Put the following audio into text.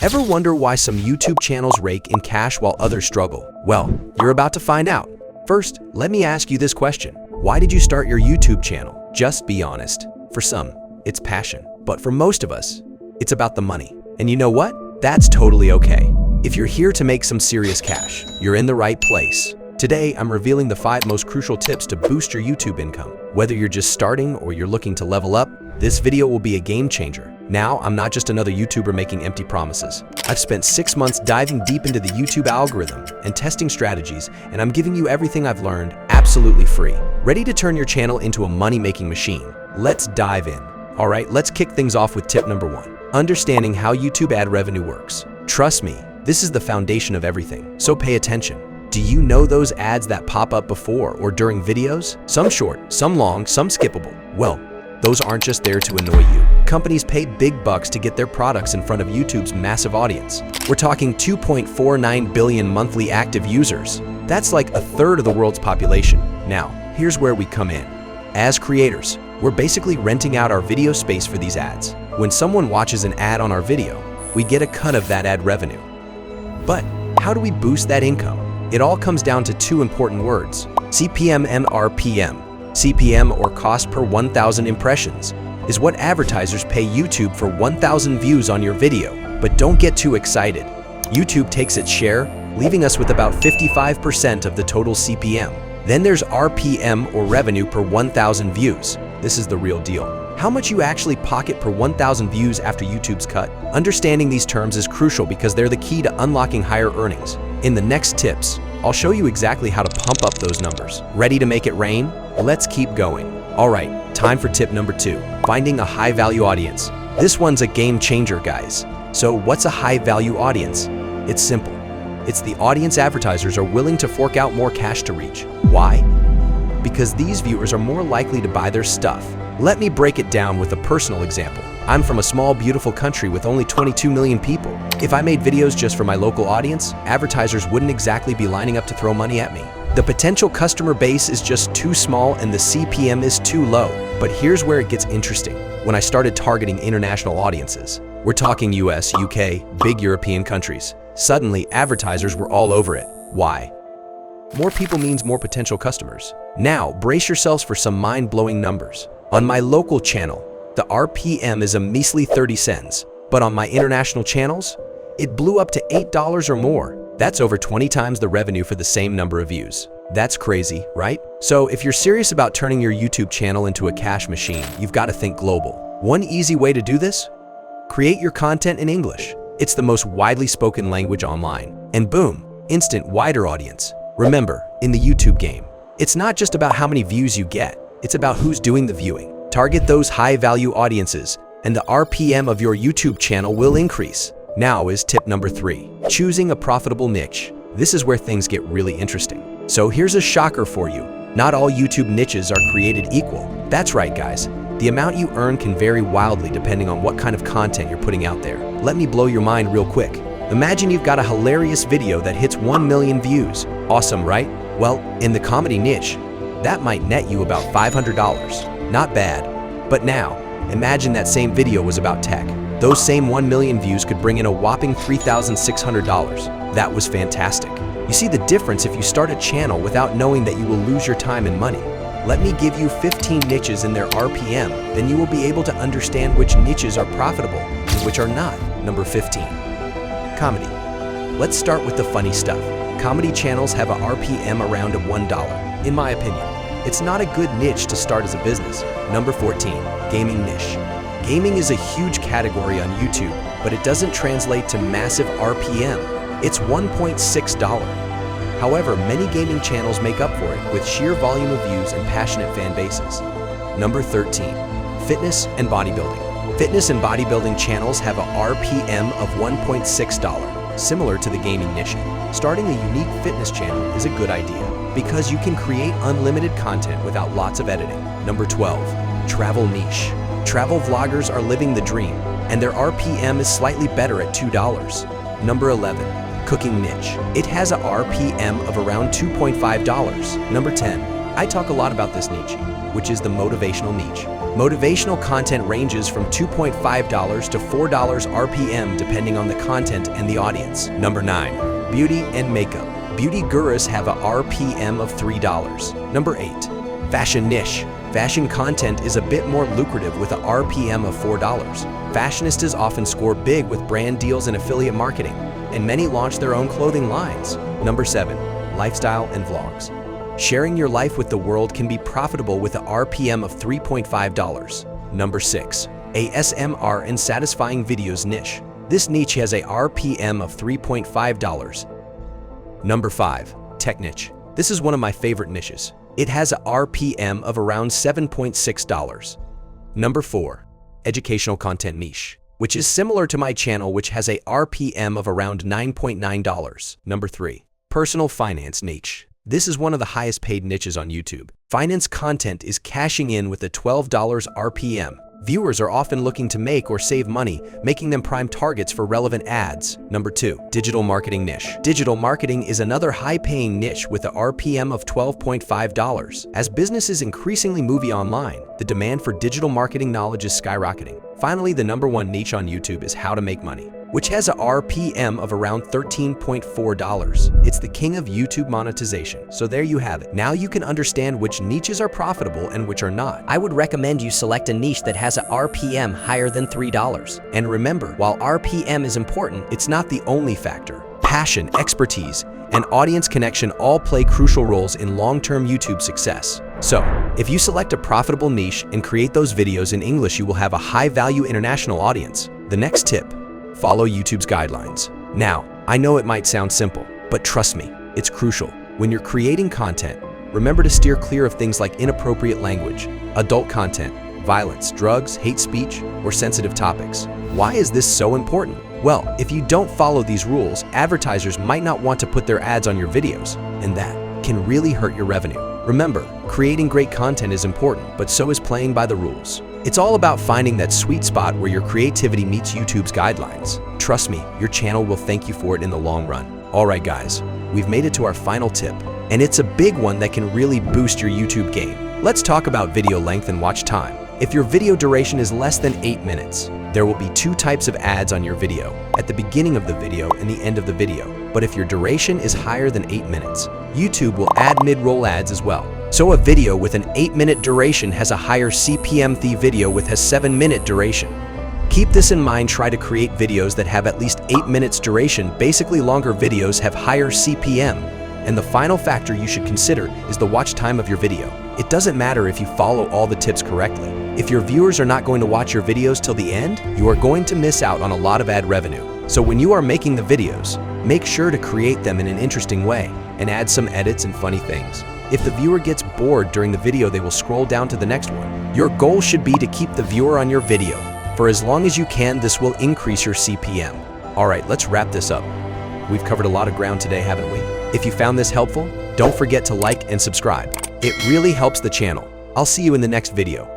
Ever wonder why some YouTube channels rake in cash while others struggle? Well, you're about to find out. First, let me ask you this question. Why did you start your YouTube channel? Just be honest. For some, it's passion. But for most of us, it's about the money. And you know what? That's totally okay. If you're here to make some serious cash, you're in the right place. Today, I'm revealing the 5 most crucial tips to boost your YouTube income. Whether you're just starting or you're looking to level up, this video will be a game changer. Now, I'm not just another YouTuber making empty promises. I've spent 6 months diving deep into the YouTube algorithm and testing strategies, and I'm giving you everything I've learned absolutely free. Ready to turn your channel into a money-making machine? Let's dive in. All right, let's kick things off with tip number 1. Understanding how YouTube ad revenue works. Trust me, this is the foundation of everything, so pay attention. Do you know those ads that pop up before or during videos? Some short, some long, some skippable. Well, those aren't just there to annoy you. Companies pay big bucks to get their products in front of YouTube's massive audience. We're talking 2.49 billion monthly active users. That's like a third of the world's population. Now, here's where we come in. As creators, we're basically renting out our video space for these ads. When someone watches an ad on our video, we get a cut of that ad revenue. But how do we boost that income? It all comes down to 2 important words, CPM and RPM. CPM, or cost per 1,000 impressions, is what advertisers pay YouTube for 1,000 views on your video. But don't get too excited. YouTube takes its share, leaving us with about 55% of the total CPM. Then there's RPM, or revenue per 1,000 views. This is the real deal. How much you actually pocket per 1,000 views after YouTube's cut? Understanding these terms is crucial because they're the key to unlocking higher earnings. In the next tips, I'll show you exactly how to pump up those numbers. Ready to make it rain? Let's keep going. All right, time for tip number 2, finding a high-value audience. This one's a game changer, guys. So what's a high-value audience? It's simple. It's the audience advertisers are willing to fork out more cash to reach. Why? Because these viewers are more likely to buy their stuff. Let me break it down with a personal example. I'm from a small, beautiful country with only 22 million people. If I made videos just for my local audience, advertisers wouldn't exactly be lining up to throw money at me. The potential customer base is just too small and the CPM is too low. But here's where it gets interesting. When I started targeting international audiences, we're talking US, UK, big European countries, suddenly advertisers were all over it. Why? More people means more potential customers. Now, brace yourselves for some mind-blowing numbers. On my local channel, the RPM is a measly 30 cents, but on my international channels, it blew up to $8 or more. That's over 20 times the revenue for the same number of views. That's crazy, right? So if you're serious about turning your YouTube channel into a cash machine, you've got to think global. One easy way to do this? Create your content in English. It's the most widely spoken language online. And boom, instant wider audience. Remember, in the YouTube game, it's not just about how many views you get. It's about who's doing the viewing. Target those high-value audiences, and the RPM of your YouTube channel will increase. Now is tip number 3, choosing a profitable niche. This is where things get really interesting. So here's a shocker for you. Not all YouTube niches are created equal. That's right, guys. The amount you earn can vary wildly depending on what kind of content you're putting out there. Let me blow your mind real quick. Imagine you've got a hilarious video that hits 1 million views. Awesome, right? Well, in the comedy niche, that might net you about $500. Not bad. But now, imagine that same video was about tech. Those same 1 million views could bring in a whopping $3,600. That was fantastic. You see the difference if you start a channel without knowing that you will lose your time and money. Let me give you 15 niches in their RPM, then you will be able to understand which niches are profitable and which are not. Number 15. Comedy. Let's start with the funny stuff. Comedy channels have a RPM around $1. In my opinion, it's not a good niche to start as a business. Number 14, gaming niche. Gaming is a huge category on YouTube, but it doesn't translate to massive RPM. It's $1.6. However, many gaming channels make up for it with sheer volume of views and passionate fan bases. Number 13, fitness and bodybuilding. Fitness and bodybuilding channels have a RPM of $1.6, similar to the gaming niche. Starting a unique fitness channel is a good idea because you can create unlimited content without lots of editing. Number 12, travel niche. Travel vloggers are living the dream, and their RPM is slightly better at $2. Number 11, cooking niche. It has a RPM of around $2.5. Number 10, I talk a lot about this niche, which is the motivational niche. Motivational content ranges from $2.5 to $4 RPM depending on the content and the audience. Number 9. Beauty and makeup. Beauty gurus have a RPM of $3. Number 8. Fashion niche. Fashion content is a bit more lucrative with a RPM of $4. Fashionistas often score big with brand deals and affiliate marketing, and many launch their own clothing lines. Number 7. Lifestyle and vlogs. Sharing your life with the world can be profitable with a RPM of $3.5. Number 6. ASMR and satisfying videos niche. This niche has a RPM of $3.5. Number 5. Tech niche. This is one of my favorite niches. It has a RPM of around $7.6. Number 4. Educational content niche, which is similar to my channel, which has a RPM of around $9.9. Number 3. Personal finance niche. This is one of the highest paid niches on YouTube. Finance content is cashing in with a $12 RPM. Viewers are often looking to make or save money, making them prime targets for relevant ads. Number 2. Digital marketing niche. Digital marketing is another high-paying niche with a RPM of $12.5. As businesses increasingly move online, the demand for digital marketing knowledge is skyrocketing. Finally, the number 1 niche on YouTube is how to make money, which has a RPM of around $13.4. It's the king of YouTube monetization. So there you have it. Now you can understand which niches are profitable and which are not. I would recommend you select a niche that has a RPM higher than $3. And remember, while RPM is important, it's not the only factor. Passion, expertise, and audience connection all play crucial roles in long-term YouTube success. So, if you select a profitable niche and create those videos in English, you will have a high-value international audience. The next tip: follow YouTube's guidelines. Now, I know it might sound simple, but trust me, it's crucial. When you're creating content, remember to steer clear of things like inappropriate language, adult content, violence, drugs, hate speech, or sensitive topics. Why is this so important? Well, if you don't follow these rules, advertisers might not want to put their ads on your videos, and that can really hurt your revenue. Remember, creating great content is important, but so is playing by the rules. It's all about finding that sweet spot where your creativity meets YouTube's guidelines. Trust me, your channel will thank you for it in the long run. Alright guys, we've made it to our final tip, and it's a big one that can really boost your YouTube game. Let's talk about video length and watch time. If your video duration is less than 8 minutes, there will be 2 types of ads on your video, at the beginning of the video and the end of the video. But if your duration is higher than 8 minutes, YouTube will add mid-roll ads as well. So a video with an 8-minute duration has a higher CPM than a video with a 7-minute duration. Keep this in mind. Try to create videos that have at least 8 minutes duration. Basically, longer videos have higher CPM. And the final factor you should consider is the watch time of your video. It doesn't matter if you follow all the tips correctly. If your viewers are not going to watch your videos till the end, you are going to miss out on a lot of ad revenue. So when you are making the videos, make sure to create them in an interesting way and add some edits and funny things. If the viewer gets bored during the video, they will scroll down to the next one. Your goal should be to keep the viewer on your video for as long as you can. This will increase your CPM. Alright, let's wrap this up. We've covered a lot of ground today, haven't we? If you found this helpful, don't forget to like and subscribe. It really helps the channel. I'll see you in the next video.